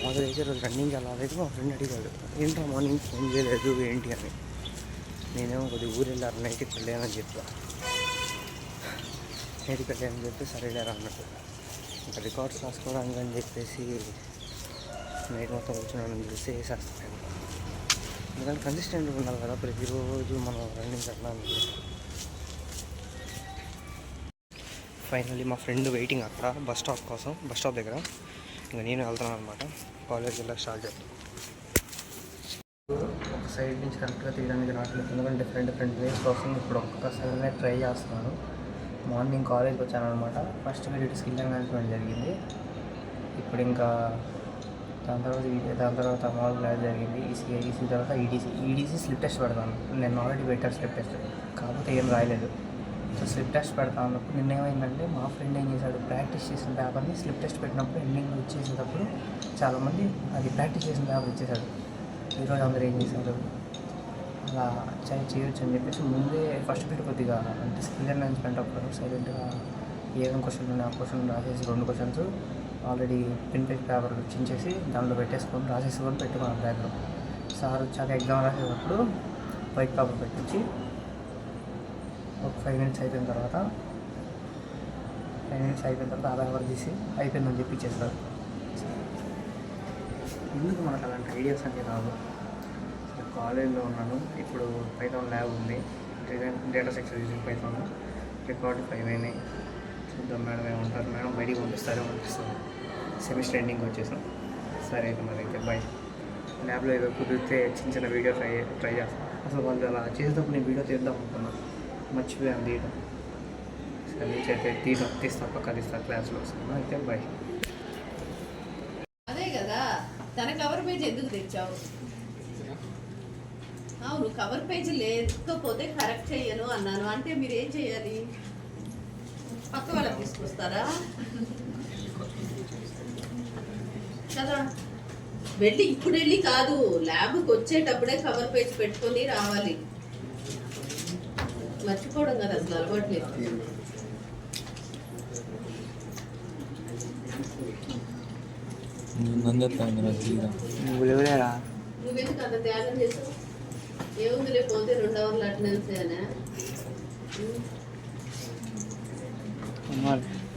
నాకు తెలిసే రోజు రన్నింగ్ వెళ్ళాలేదు. మా ఫ్రెండ్ అడిగాడు ఏంటో మార్నింగ్ ఫోన్ చేయలేదు ఏంటి అని. నేనేమో కొద్దిగా ఊరు వెళ్ళారు నైట్కి వెళ్ళానని చెప్పా. నైట్కి వెళ్ళానని చెప్పి సరేలేరా అన్నట్టు ఇంకా రికార్డ్స్ రాసుకోవడానికి అని చెప్పేసి నైట్ మొత్తం కూర్చున్నాను తెలిసి వేసేస్తాను. ఎందుకంటే కన్సిస్టెంట్గా ఉండాలి కదా ప్రతిరోజు మనం రన్నింగ్ వెళ్ళాలి. ఫైనల్లీ మా ఫ్రెండ్ వెయిటింగ్ అక్కడ బస్ స్టాప్ దగ్గర. ఇంకా నేను వెళ్తున్నాను అనమాట. కాలేజ్ వెళ్ళి స్టార్ట్ చేస్తాను. ఒక సైడ్ నుంచి కరెక్ట్గా తీయడానికి రావట్లేదు ఎందుకంటే డిఫరెంట్ వేస్ కోసం ఇప్పుడు ఒక్క సైడ్నే ట్రై చేస్తున్నాను. మార్నింగ్ కాలేజ్కి వచ్చాను అనమాట. ఫస్ట్ పీరియడ్ స్కిల్ ఎన్హాన్స్మెంట్ జరిగింది. ఇప్పుడు ఇంకా దాని తర్వాత మామూలు క్లాస్ జరిగింది. ఈసీ తర్వాత ఈడీసీ స్లిప్ టెస్ట్ పెడతాను. నేను ఆల్రెడీ పెట్టాను స్లిప్ టెస్ట్, కాకపోతే ఏం రాయలేదు. సో స్లిప్ టెస్ట్ పెడతా ఉన్నప్పుడు నిన్న ఏమైందంటే మా ఫ్రెండ్ ఏం చేశాడు, ప్రాక్టీస్ చేసిన పేపర్ని స్లిప్ టెస్ట్ పెట్టినప్పుడు ఎండింగ్ ఇచ్చేసేటప్పుడు చాలామంది అది ప్రాక్టీస్ చేసిన పేపర్ ఇచ్చేసాడు. ఈరోజు అందరూ ఏం చేశారు, అలా చేయొచ్చు అని చెప్పేసి ముందే ఫస్ట్ పీరియడ్ కొద్దిగా అంటే స్కిల్ ఎన్హాన్స్మెంట్ అప్పుడు సైలెంట్గా ఏదైనా క్వశ్చన్ ఉన్నాయి ఆ క్వశ్చన్ రాసేసి 2 questions already print page paper చించేసి దాంట్లో పెట్టేసుకొని రాసేసుకొని పెట్టుకున్నాను బ్యాగ్లో. సార్ వచ్చాక ఎగ్జామ్ రాసేటప్పుడు వైట్ పేపర్ పెట్టించి ఒక 5 minutes అయిపోయిన తర్వాత ఆ పేపర్ తీసి అయిపోయిందని చెప్పి ఇచ్చేస్తారు. ఎందుకు మనకు అలాంటి ఐడియాస్ అన్నీ రావు. కాలేజ్లో ఉన్నాను, ఇప్పుడు పైథాన్ ల్యాబ్ ఉంది, data section using Python, record 5 అయినాయి. చూద్దాం మేడం ఏమంటారు. మేడం బయటికి పంపిస్తారో పంపిస్తాను. సెమిస్టర్ ఎండింగ్ వచ్చేసాం. సరే అయితే మరి అయితే బాయ్. ల్యాబ్లో ఏదో కుదిరితే చిన్న వీడియో ట్రై చేస్తాను. అసలు వాళ్ళు అలా చేసేటప్పుడు నేను వీడియో తీద్దాం అనుకున్నాను, మర్చిపోయాను తీయడం. సరే అయితే తీస్తా పక్క తీస్తా క్లాస్లో వస్తాను. అయితే బాయ్. అదే కదా తన కవర్ పేజ్ ఎందుకు తెచ్చావు? అవును, కవర్ పేజ్ లేకపోతే కరెక్ట్ చెయ్యను అన్నాను అంటే మీరు ఏం చేయాలి? పక్క వాళ్ళకి తీసుకొస్తారా కదా? ఇప్పుడు వెళ్ళి కాదు, ల్యాబ్కి వచ్చేటప్పుడే కవర్ పేజ్ పెట్టుకొని రావాలి. మర్చిపోవడం కదా అసలు అలవాట్లేదు. నువ్వెందుకు అంత త్యాగం చేసావు? ఏముంది రేపు పోతే 2 hours అటెండెన్స్ అనా?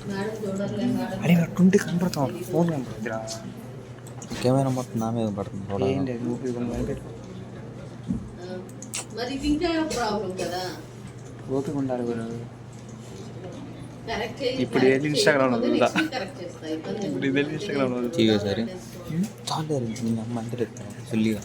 మేడం చూడలేదు ఫోన్ కెమెరా మొత్తం నా మీద పడుతుంది. మరి ఇది ఇంకా ప్రాబ్లం కదా. ఓపిక ఉండాలి గురు. ఇప్పుడు వెళ్ళి ఇన్స్టాగ్రామ్ సరే చాలు అమ్మ అంటే ఫుల్లీగా.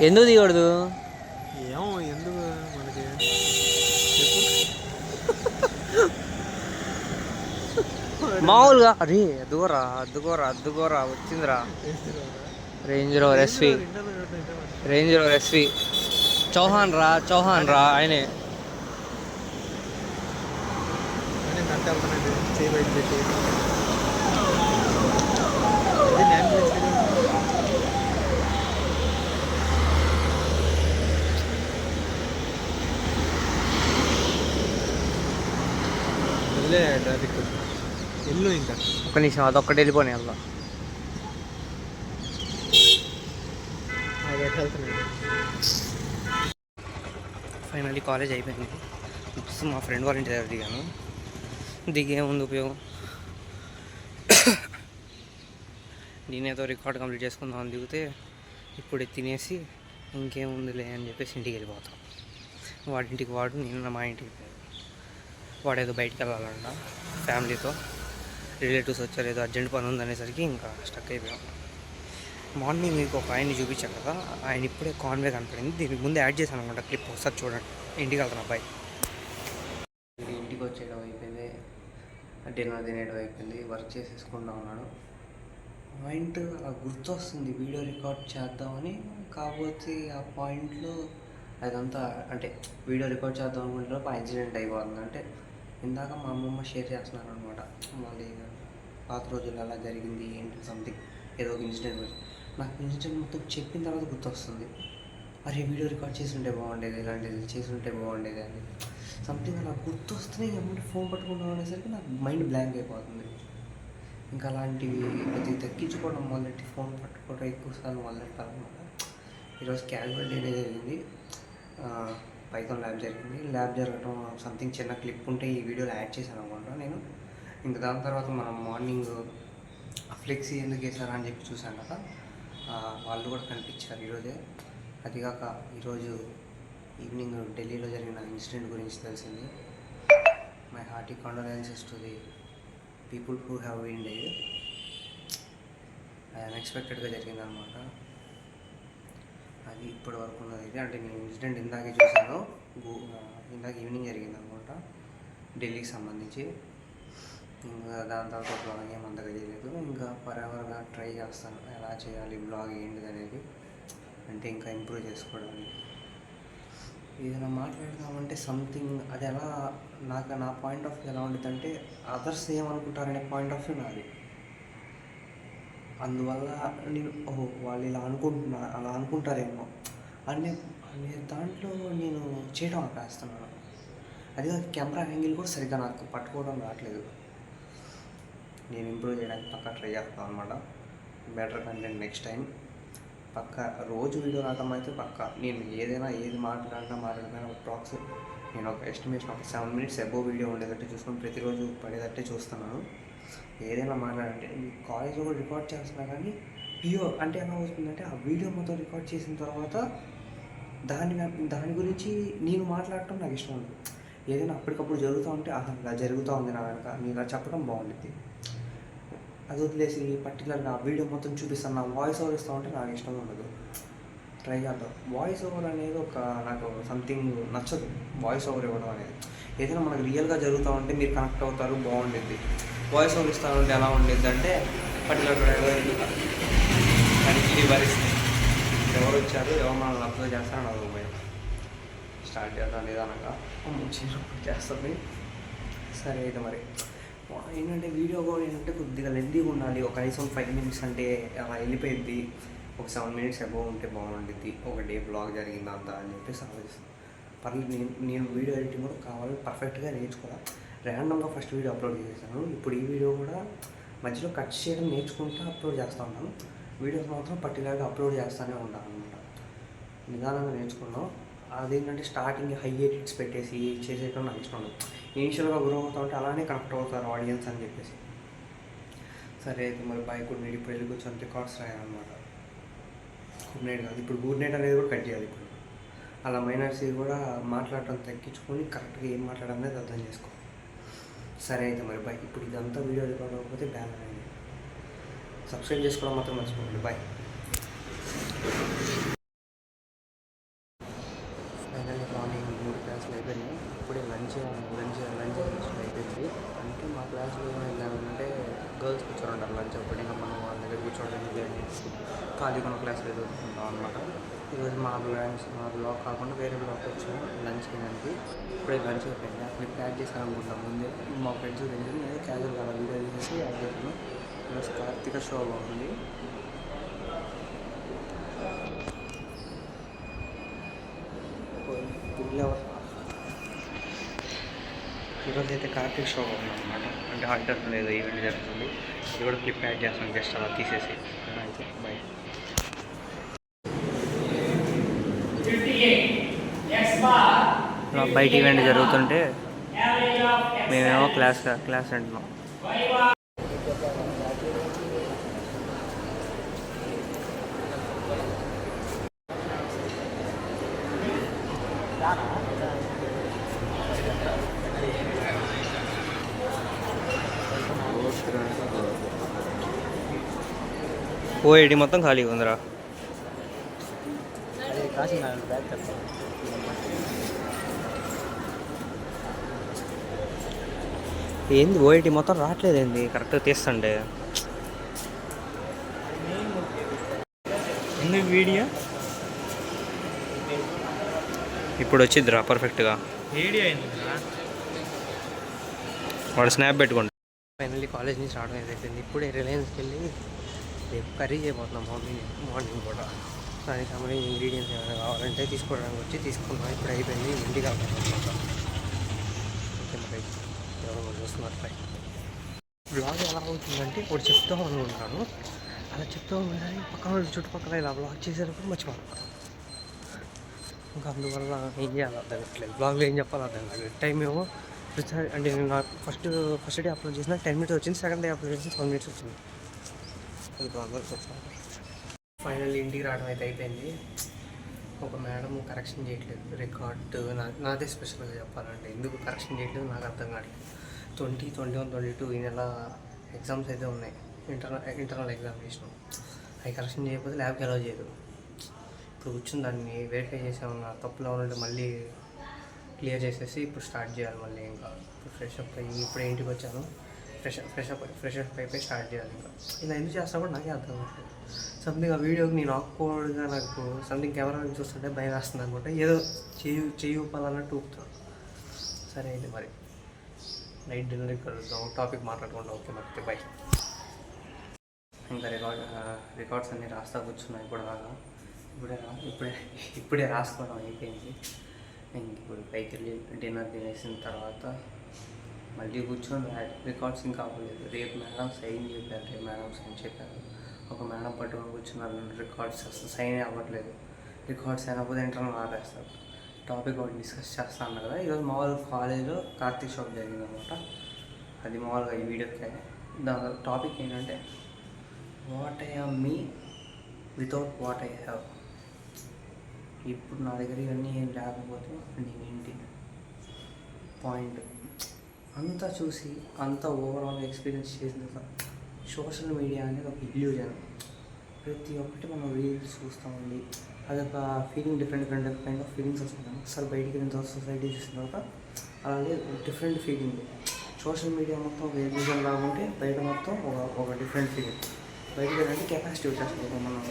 ఎందుకు దిగకూడదు? ఏమో ఎందుకు మనకి మామూలుగా. అరే అద్దుకోరా వచ్చిందిరా. రేంజ్ రోవర్ ఎస్వి చౌహాన్ రా ఆయనే. చేయి బయట పెట్టి ట్రాఫిక్ ఎల్లు ఇంకా ఒక నిమిషం అదొక్కటి వెళ్ళిపోయి అలా. అది ఎట్లా వెళ్తున్నాడు. ఫైనల్లీ కాలేజ్ అయిపోయింది. మా ఫ్రెండ్ వాళ్ళ ఇంటి దగ్గర దిగాను. దిగేముంది ఉపయోగం, నేనేదో రికార్డ్ కంప్లీట్ చేసుకుందాం అని దిగితే ఇప్పుడు తినేసి ఇంకేముందిలే అని చెప్పేసి ఇంటికి వెళ్ళిపోతాం. వాడింటికి నేను మా ఇంటికి. వాడేదో బయటికి వెళ్ళాలంట ఫ్యామిలీతో, రిలేటివ్స్ వచ్చారు, ఏదో అర్జెంట్ పని ఉందనేసరికి ఇంకా స్టక్ అయిపోయాం. మార్నింగ్ మీకు ఒక ఆయన్ని చూపించాను కదా, ఆయన ఇప్పుడే కాన్వే కనపడింది. దీనికి ముందు యాడ్ చేశాను అనమాట క్లిప్, ఒకసారి చూడండి. ఇంటికి వెళ్తాను అబ్బాయి. ఇంటికి వచ్చేయడం అయిపోయింది, డిన్నర్ తినేయడం అయిపోయింది, వర్క్ చేసేసుకుంటా ఉన్నాను. పాయింట్ అలా గుర్తొస్తుంది వీడియో రికార్డ్ చేద్దామని. కాకపోతే ఆ పాయింట్లో అదంతా అంటే వీడియో రికార్డ్ చేద్దాం అనుకుంటే ఆ ఇన్సిడెంట్ అయిపోతుంది. అంటే ఇందాక మా అమ్మమ్మ షేర్ చేస్తున్నారు అనమాట, వాళ్ళ పాత రోజుల్లో ఎలా జరిగింది ఏంటి సంథింగ్ ఏదో ఒక ఇన్సిడెంట్. నాకు ఇన్సిడెంట్ మొత్తం చెప్పిన తర్వాత గుర్తొస్తుంది, అరే వీడియో రికార్డ్ చేసి ఉంటే బాగుండేది, ఇలాంటిది చేసి ఉంటే బాగుండేది అని సంథింగ్ అలా గుర్తొస్తున్నాయి. ఏమంటే ఫోన్ పట్టుకుంటాం అనేసరికి నాకు మైండ్ బ్లాంక్ అయిపోతుంది. ఇంకా అలాంటివి కొద్దిగా తగ్గించుకోవడం మొదలెట్టి ఫోన్ పట్టుకోవడం ఎక్కువసార్లు మొదలెట్టాలన్నమాట. ఈరోజు క్యాజువల్ డేనే జరిగింది, పైథాన్ ల్యాబ్ జరిగింది. ల్యాబ్ జరగడం సంథింగ్ చిన్న క్లిప్ ఉంటే ఈ వీడియోలో యాడ్ చేశాను అనుకుంటా నేను. ఇంకా దాని తర్వాత మనం మార్నింగ్ ఫ్లెక్సీ ఎందుకు వేసారా అని చెప్పి చూసాను కదా, వాళ్ళు కూడా కనిపించారు ఈరోజే. అదిగాక ఈరోజు ఈవినింగ్ ఢిల్లీలో జరిగిన ఇన్సిడెంట్ గురించి తెలిసింది. My hearty condolences to the people who have been dead. అది అన్ఎక్స్పెక్టెడ్గా జరిగిందనమాట. అది ఇప్పటి వరకు ఉన్నది అయితే, అంటే నేను ఇన్సిడెంట్ ఇందాకే చూసాను, ఇందాక ఈవినింగ్ జరిగింది అనుకుంటా ఢిల్లీకి సంబంధించి. ఇంకా దాని తర్వాత బ్లాగ్ ఏం అంతగా చేయలేదు. ఇంకా ఫరెవర్గా ట్రై చేస్తాను ఎలా చేయాలి బ్లాగ్ ఏంటిది అనేది, అంటే ఇంకా ఇంప్రూవ్ చేసుకోవడానికి. ఏదైనా మాట్లాడదామంటే సంథింగ్ అది ఎలా నా పాయింట్ ఆఫ్ వ్యూ ఎలా ఉంటుంది అంటే అదర్స్ ఏమనుకుంటారనే పాయింట్ ఆఫ్ వ్యూ నాది. అందువల్ల నేను వాళ్ళు ఇలా అలా అనుకుంటారేమో అనే దాంట్లో నేను చేయడం ఆపేస్తున్నాను. అది కెమెరా యాంగిల్ కూడా సరిగ్గా నాకు పట్టుకోవడం రావట్లేదు. నేను ఇంప్రూవ్ చేయడానికి పక్కా ట్రై చేస్తాను అనమాట. బెటర్ కంటెంట్ నెక్స్ట్ టైం పక్కా. రోజు వీడియో రావడం అయితే పక్కా. నేను ఏది మాట్లాడినా టాక్స్ నేను ఒక ఎస్టిమేషన్ ఒక 7 minutes అబోవ్ వీడియో ఉండేటట్టు చూసుకొని ప్రతిరోజు పడేటట్టే చూస్తున్నాను. ఏదైనా మాట్లాడంటే కాలేజ్లో కూడా రికార్డ్ చేస్తున్నా కానీ అంటే ఎలా అవుతుందంటే ఆ వీడియో మొత్తం రికార్డ్ చేసిన తర్వాత దాని గురించి నేను మాట్లాడటం నాకు ఇష్టం ఉండదు. ఏదైనా అప్పటికప్పుడు జరుగుతూ ఉంటే ఇలా జరుగుతూ ఉంది నా వెనక నేను ఇలా చెప్పడం బాగుంటుంది. అది వదిలేసి పర్టికులర్గా ఆ వీడియో మొత్తం చూపిస్తాను, నా వాయిస్ ఓవర్ ఇస్తూ ఉంటే నాకు ఇష్టం ఉండదు. ట్రై చేద్దాం. వాయిస్ ఓవర్ అనేది నాకు సంథింగ్ నచ్చదు. వాయిస్ ఓవర్ ఇవ్వడం అనేది ఏదైనా మనకు రియల్గా జరుగుతూ ఉంటే మీరు కనెక్ట్ అవుతారు, బాగుంటుంది. వాయిస్ ఓవర్ ఇస్తూ ఉంటే ఎలా ఉండేది అంటే పర్టికులర్గా దానికి భరిస్తుంది. ఎవరు వచ్చారు, ఎవరు మనల్ని అప్లోడ్ చేస్తారని అదొక భయం. స్టార్ట్ చేద్దాం నిదానంగా చిన్నప్పుడు చేస్తుంది. సరే అయితే మరి ఏంటంటే వీడియో కూడా ఏంటంటే కొద్దిగా లెంతీగా ఉండాలి. ఒక కనీసం 5 minutes అంటే అలా వెళ్ళిపోయింది. ఒక 7 minutes అబోవ్ ఉంటే బాగుంటుంది. ఒక డే బ్లాగ్ జరిగిందంతా అని చెప్పేసి ఆలోచిస్తాను. పర్లేదు, నేను వీడియో ఎడిటింగ్ కూడా కావాలి పర్ఫెక్ట్గా నేర్చుకోవాలి. ర్యాండమ్గా ఫస్ట్ వీడియో అప్లోడ్ చేశాను. ఇప్పుడు ఈ వీడియో కూడా మధ్యలో కట్ చేయడం నేర్చుకుంటూ అప్లోడ్ చేస్తూ ఉన్నాను. వీడియోస్ మాత్రం పర్టికులర్గా అప్లోడ్ చేస్తూనే ఉంటాను అనమాట. నిదానంగా నేర్చుకున్నాం. అదేంటంటే స్టార్టింగ్ హై ఎడిట్స్ పెట్టేసి చేసేయడం నాకు ఇష్టం ఉండదు. ఇనిషియల్గా గ్రో అవుతా ఉంటే అలానే కనెక్ట్ అవుతారు ఆడియన్స్ అని చెప్పేసి. సరే అయితే మరి బాయ్, గుడ్ నైట్. ఇప్పుడు వెళ్ళి కూర్చొని రికార్డ్స్ రాయాలన్నమాట. గుడ్ నైట్ కాదు, ఇప్పుడు గుడ్ నైట్ అనేది కూడా కట్ చేయాలి. ఇప్పుడు అలా మైనర్స్ కూడా మాట్లాడటం తగ్గించుకొని కరెక్ట్గా ఏం మాట్లాడాలనేది అర్థం చేసుకో. సరే అయితే మరి బాయ్. ఇప్పుడు ఇదంతా వీడియో రికార్డ్ అవ్వకపోతే బ్యాన్ అనేది. సబ్స్క్రైబ్ చేసుకోవడం మాత్రం మర్చిపోండి. బాయ్. ఫైనల్లీ మార్నింగ్ 3 క్లాసులు అయిపోయినాయి. ఇప్పుడే లంచ్ అయిపోయింది. అంటే మా క్లాస్లో ఏమైందంటే గర్ల్స్ కూర్చోంటారు లంచ్ అప్పుడు. ఇంకా మనం వాళ్ళ దగ్గర కూర్చోవడానికి ఖాళీగా ఉన్న క్లాసులు చదువుకుంటాం అనమాట. ఈరోజు మా బ్లాక్ కాకుండా వేరే బ్లాక్ వచ్చాము లంచ్ తినడానికి. ఇప్పుడే లంచ్ అయిపోయింది. ఆ క్లిప్ యాడ్ చేశాను అనుకుంటాం ముందే. మా ఫ్రెండ్స్ తెలిసి నేను క్యాజువల్గా అలా వీడియో తీసేసి యాడ్ చేశాను. ఈరోజు కార్తీక షో బాగుంది. ఈరోజు అయితే కార్తీక షో ఉందన్నమాట. అంటే హార్టర్ ఏదో ఈవెంట్ జరుగుతుంది. ఇది కూడా క్లిప్ యాడ్ చేస్తాను జస్ట్ అలా తీసేసి. అయితే బాయ్. బయట ఈవెంట్ జరుగుతుంటే మేమేమో క్లాస్ అంటున్నాం. ఓఐడి మొత్తం ఖాళీగా ఉందిరా. ఏంది ఓఐటి మొత్తం రావట్లేదేంది కరెక్ట్గా తీస్తుండే. ఎందుకు వీడియో ఇప్పుడు వచ్చిద్దిరా పర్ఫెక్ట్గా. వీడియో ఎందుకురా? వాడు స్నాప్ పెట్టుకోండి. ఫైనల్లీ కాలేజ్ నుంచి రావడం అయిపోయింది. ఇప్పుడే రిలయన్స్కి వెళ్ళి రేపు కర్రీ చేయబోతున్నాం మార్నింగ్ కూడా. దానికి సంబంధించి ఇంగ్రీడియంట్స్ ఏమైనా కావాలంటే తీసుకోవడానికి వచ్చి తీసుకున్నాం. ఇప్పుడు అయిపోయింది, ఇంటికి కావాలన్నమాట. ఓకే మరి ఎవరో చూస్తున్నారు. పై బ్లాగ్ ఎలా అవుతుందంటే ఇప్పుడు చెప్తాం అనుకుంటున్నాను. అలా చెప్తూ ఉండాలి, పక్కన చుట్టుపక్కల ఇలా బ్లాగ్ చేసేటప్పుడు మర్చిపోతాను. ఇంకా అందువల్ల ఏం చేయాలో అర్థం కావట్లేదు. బ్లాగ్లో ఏం చెప్పాలో అర్థం కాలేదు. టైం ఏమో అంటే నేను ఫస్ట్ డే అప్లోడ్ చేసిన 10 minutes వచ్చింది. సెకండ్ డే అప్లోడ్ చేసిన 12 minutes వచ్చింది. ఫైనల్లీ ఇంటికి రావడం అయితే అయిపోయింది. ఒక మేడం కరెక్షన్ చేయట్లేదు రికార్డు. నాదే స్పెషల్గా చెప్పాలంటే ఎందుకు కరెక్షన్ చేయట్లేదు నాకు అర్థం కావట్లేదు. 2021, 22 ఈ నెల ఎగ్జామ్స్ అయితే ఉన్నాయి. ఇంటర్నల్ ఎగ్జామినేషన్ అవి కరెక్షన్ చేయకపోతే ల్యాబ్కి అలౌ చేయదు. ఇప్పుడు కూర్చుని దాన్ని వెరిఫై చేసామన్న తప్పులో ఉంటే మళ్ళీ క్లియర్ చేసేసి ఇప్పుడు స్టార్ట్ చేయాలి. మళ్ళీ ఇంకా ఇప్పుడు ఫ్రెష్ అప్ అయ్యి ఇప్పుడే ఇంటికి వచ్చాను. ఫ్రెష్ అప్ అయిపోయి స్టార్ట్ చేయాలి. ఇంకా ఇలా ఎందుకు చేస్తా కూడా నాకే అర్థం అవుతుంది. సంథింగ్ ఆ వీడియోకి నేను ఆకుకోవడంగా నాకు సంథింగ్ కెమెరా చూస్తుంటే భయం వేస్తుంది అనుకుంటే ఏదో చెయ్యి ఊపాలన్నట్టు ఊపుతాను. సరే అయితే మరి నైట్ డిన్నర్కి కలుద్దాం. టాపిక్ మాట్లాడుకుంటాం. ఓకే మరి బై. ఇంకా రికార్డ్స్ అన్నీ రాస్తా కూర్చున్నాయి ఇప్పుడు దాకా. ఇప్పుడే రాసుకోవడం అయిపోయింది. ఇంక ఇప్పుడు పైకి వెళ్ళి డిన్నర్ తినేసిన తర్వాత మళ్ళీ కూర్చొని రికార్డ్స్ ఇంకా అవ్వలేదు. రేపు మేడం సైన్ చెప్పారు. రేపు మేడం సైన్ చెప్పారు. ఒక మేడం పట్టుకొని కూర్చున్నారు. రికార్డ్స్ అసలు సైన్ అవ్వట్లేదు. రికార్డ్స్ అయినప్పుడు ఇంటర్నల్ ఆపేస్తారు. టాపిక్ ఒకటి డిస్కస్ చేస్తా అన్నారు కదా. ఈరోజు మామూలుగా కాలేజ్లో కార్తీక్ షాప్ జరిగిందనమాట. అది మామూలుగా ఈ వీడియోకి దాని టాపిక్ ఏంటంటే what I am me without what I have. ఇప్పుడు నా దగ్గర ఇవన్నీ ఏం లేకపోతే నేనేంటి పాయింట్ అంతా చూసి అంతా ఓవరాల్ ఎక్స్పీరియన్స్ చేసిన తర్వాత సోషల్ మీడియా అనేది ఒక ఇల్యూజన్. ప్రతి ఒక్కటి మనం రీల్స్ చూస్తామండి. అదొక feeling different kind of feelings వస్తుంది. ఒకసారి బయటికి వెళ్ళిన తర్వాత సొసైటీ చూసిన తర్వాత అలాగే డిఫరెంట్ ఫీలింగ్. సోషల్ మీడియా మొత్తం ఒక ఇల్యూజన్ లాగుంటే బయట మొత్తం ఒక డిఫరెంట్ ఫీలింగ్. బయటకు వెళ్ళాలంటే కెపాసిటీ వచ్చేస్తుంది. మనం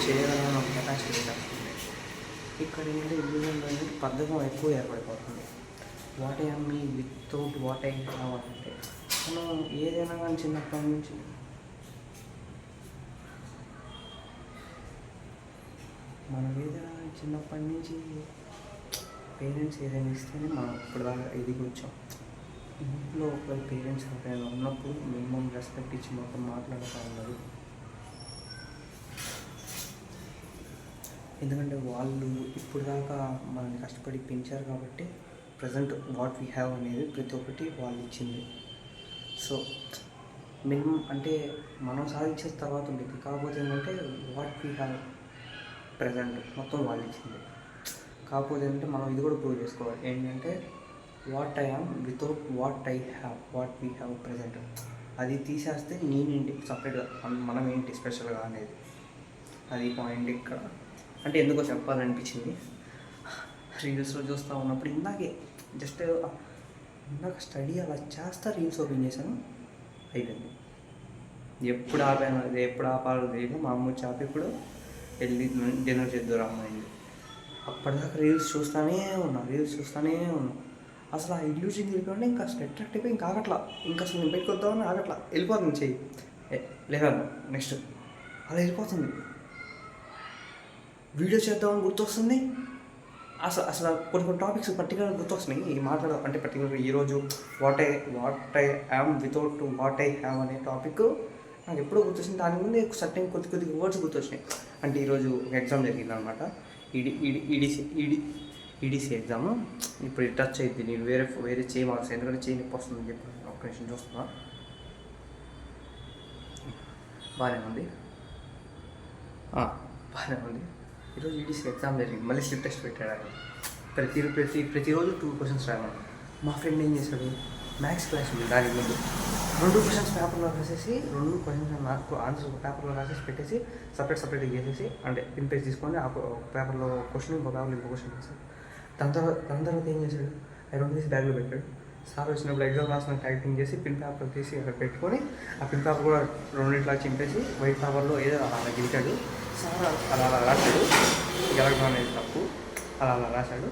చేయగలమని ఒక కెపాసిటీ వచ్చేస్తుంది. ఇక్కడ ఏంటంటే ఇల్యూజన్ అనేది పద్ధతి ఎక్కువ ఏర్పడిపోతుంది. What I me without what I have అంటే మనం ఏదైనా కానీ చిన్నప్పటి నుంచి పేరెంట్స్ ఏదైనా ఇస్తేనే మనం ఇప్పుడు దాకా ఎదిగి వచ్చాం. ఇంట్లో ఒక పేరెంట్స్ ఎవరైనా ఉన్నప్పుడు మినిమం రెస్పెక్ట్ ఇచ్చి మొత్తం మాట్లాడుతూ ఉన్నారు. ఎందుకంటే వాళ్ళు ఇప్పుడు దాకా మనల్ని కష్టపడి పెంచారు కాబట్టి ప్రజెంట్ వాట్ వీ హ్యావ్ అనేది ప్రతి ఒక్కటి వాళ్ళు ఇచ్చింది. సో మినిమం అంటే మనం సాధించిన తర్వాత ఉండేది. కాకపోతే ఏంటంటే వాట్ వీ హ్యావ్ ప్రజెంట్ మొత్తం వాళ్ళు ఇచ్చింది. కాకపోతే ఏంటంటే మనం ఇది కూడా ప్రూవ్ చేసుకోవాలి. ఏంటంటే what I am without what I have, what we have present. అది తీసేస్తే నేనేంటి సపరేట్గా మనం ఏంటి స్పెషల్గా అనేది అది పాయింట్. ఇక్కడ అంటే ఎందుకో చెప్పాలనిపించింది. రీల్స్లో చూస్తూ ఉన్నప్పుడు ఇందాక స్టడీ అలా చేస్తా రీల్స్ ఓపెన్ చేశాను, అయిపోయింది. ఎప్పుడు ఆపాను అది ఎప్పుడు ఆపాలో తెలియదు. మా అమ్మ చాపి ఇప్పుడు వెళ్ళి డిన్నర్ చేద్దాం అమ్మాయింది. అప్పటిదాకా రీల్స్ చూస్తూనే ఉన్నా. అసలు ఆ ఇల్యూషన్ వెళ్ళిపోయింది. ఇంకా అట్రాక్ట్ అయిపోయి ఇంకా ఆగట్లా. ఇంకా అసలు నేను బయటకు వద్దామని ఆగట్లా. వెళ్ళిపోతుంది చెయ్యి లేదా నెక్స్ట్ అలా వెళ్ళిపోతుంది. వీడియో చేద్దామని గుర్తొస్తుంది. అసలు కొన్ని టాపిక్స్ పర్టికులర్ గుర్తొస్తున్నాయి. ఈ అంటే పర్టికులర్ ఈరోజు what I am without what I have అనే టాపిక్ నాకు ఎప్పుడో గుర్తొచ్చింది. దాని ముందు సర్టెన్ కొద్ది వర్డ్స్ గుర్తొచ్చినాయి. అంటే ఈరోజు ఒక ఎగ్జామ్ జరిగింది అనమాట. EDC exam. ఇప్పుడు టచ్ అయింది. నేను వేరే చేయి మార్క్స్ ఎందుకంటే చేయి నొప్పి వస్తుందని చెప్పి ఒక్క నిమిషం చూస్తున్నా. బాగానే ఉంది. ఈరోజు ఈడీసీ ఎగ్జామ్ జరిగింది. మళ్ళీ స్లిప్ టెస్ట్ పెట్టాడు ఆయన. ప్రతిరోజు 2 questions రాయాలి. మా ఫ్రెండ్ ఏం చేశాడు, మ్యాథ్స్ క్లాస్ ఉంది దానికి ముందు 2 questions పేపర్లో రాసేసి 2 questions నాకు ఆన్సర్ పేపర్లో రాసేసి పెట్టేసి సపరేట్ చేసేసి అంటే పిన్ పేజ్ తీసుకొని ఆ పేపర్లో క్వశ్చన్ ఇంకో పేపర్లో ఇంకో క్వశ్చన్ చేశాడు. దాని తర్వాత ఏం చేశాడు, 2 తీసి బ్యాగ్లో పెట్టాడు. సార్ వచ్చినప్పుడు ఎగ్జామ్ రాసిన టైపింగ్ చేసి పిన్ పేపర్ తీసి అక్కడ పెట్టుకొని ఆ పిన్ పేపర్ కూడా రెండిట్లా చింపేసి వైట్ పేపర్లో ఏదో అలా గెలిచాడు. సార్ అలా రాశాడు, గెలగడం అనేది తప్పు, అలా రాశాడు.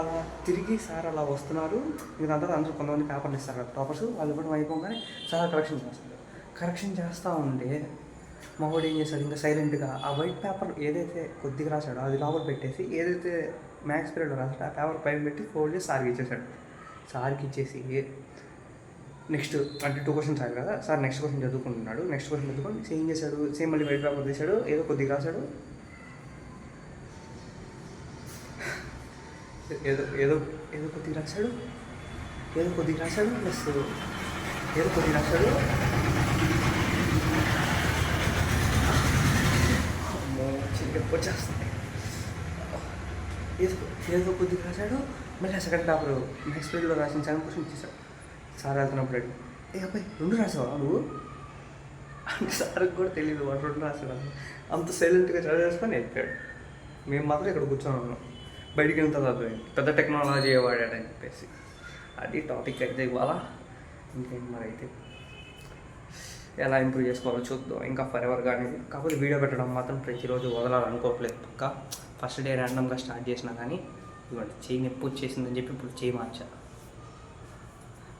అలా తిరిగి సార్ అలా వస్తున్నారు. ఇంకా తర్వాత అందరూ కొంతమంది పేపర్లు ఇస్తారు కదా టాపర్స్, వాళ్ళు ఇవ్వడం అయిపోగానే సార్ కరెక్షన్ చేస్తాడు. కరెక్షన్ చేస్తూ ఉంటే మావాడు ఏం చేశాడు, ఇంకా సైలెంట్గా ఆ వైట్ పేపర్ ఏదైతే కొద్దిగా రాశాడో అది లోపల పెట్టేసి ఏదైతే మ్యాథ్స్ పీరియడ్లో రాశాడో ఆ పేపర్ పైన పెట్టి ఫోల్డ్ చేసి సార్కి ఇచ్చేసాడు. సార్కి ఇచ్చేసి నెక్స్ట్ అంటే 2 క్వశ్చన్స్ ఆరు కదా, సార్ నెక్స్ట్ క్వశ్చన్ చదువుకుంటున్నాడు. నెక్స్ట్ క్వశ్చన్ చదువుకొని ఏం చేశాడు, సేమ్ మళ్ళీ వైట్ పేపర్ తీశాడు, ఏదో కొద్దిగా రాశాడు, ఏదో ఏదో ఏదో కొద్దిగా రాశాడు, ప్లస్ ఏదో కొద్దిగా రాశాడు. వచ్చేస్తుంది. ఏదో కొద్దిగా రాశాడు, మళ్ళీ ఆ సెకండ్ పేపర్ నెక్స్ట్ పేజ్లో రాసిన సెకండ్ క్వశ్చన్ ఇచ్చేసాడు. సార్ వెళ్తున్నప్పుడు అబ్బాయి 2 రాసావా నువ్వు అంటే సార్కి కూడా తెలియదు వాడు 2 రాసాడు. అంత సైలెంట్గా చదివేసుకొని వెళ్ళిపోయాడు. మేము మాత్రం ఇక్కడ కూర్చొని ఉన్నాం. బయటికి వెళ్తే చదివాడు పెద్ద టెక్నాలజీ వాడాడని చెప్పేసి. అది టాపిక్ అయితే ఇవాళ. ఇంకేంటి మరి అయితే ఎలా ఇంప్రూవ్ చేసుకోవాలో చూద్దాం ఇంకా ఫర్ కానీ. కాకపోతే వీడియో పెట్టడం మాత్రం ప్రతిరోజు వదలాలనుకోవట్లేదు. పక్క ఫస్ట్ డే ర్యాండమ్గా స్టార్ట్ చేసినా కానీ ఇవ్వండి చెయ్యి నొప్పి వచ్చేసిందని చెప్పి ఇప్పుడు చేయి మార్చా.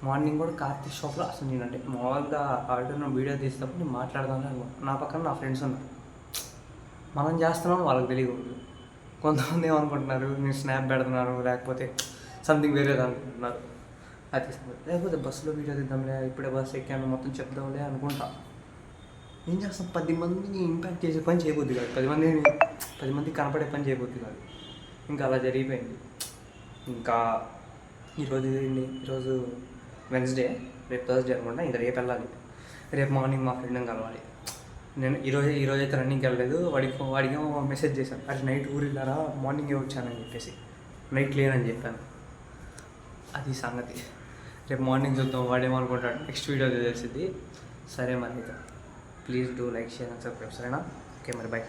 మార్నింగ్ కూడా కార్తీక్ షాప్లో అసలు నేనంటే మామూలుగా ఆల్రెడీ వీడియో తీసినప్పుడు నేను మాట్లాడదామని అనుకున్నాను. నా పక్కన నా ఫ్రెండ్స్ ఉన్నారు, మనం చేస్తున్నాం వాళ్ళకి తెలియదు. కొంతమంది ఏమనుకుంటున్నారు నేను స్నాప్ పెడుతున్నాను లేకపోతే సంథింగ్ వేరేది అనుకుంటున్నారు. అది లేకపోతే బస్సులో వీడియో తీద్దాంలే, ఇప్పుడే బస్సు ఎక్కాను మొత్తం చెప్దాంలే అనుకుంటా. ఏం చేస్తాం, 10 మందిని ఇంపాక్ట్ చేసే పని చేయబోద్ది కాదు, 10 మందికి కనపడే పని చేయబోద్ది కాదు. ఇంకా అలా జరిగిపోయింది. ఇంకా ఈరోజు వెన్స్డే, రేపు థర్స్డే అనుకుంటా. ఇంకా రేపు వెళ్ళాలి. రేపు మార్నింగ్ మా ఫ్రెండ్ని కలవాలి. నేను ఈరోజు అయితే రన్నింగ్కి వెళ్ళలేదు. వాడికేమో మెసేజ్ చేశాను, అది నైట్ ఊరిల్లారా మార్నింగే వచ్చానని చెప్పేసి. నైట్ లేనని చెప్పాను. అది సంగతి. రేపు మార్నింగ్ చూద్దాం వాడేమనుకుంటాడు. నెక్స్ట్ వీడియో తెలిసింది. సరే మరి అయితే please do like, share and subscribe. సరేనా? ఓకే మరి బాయ్.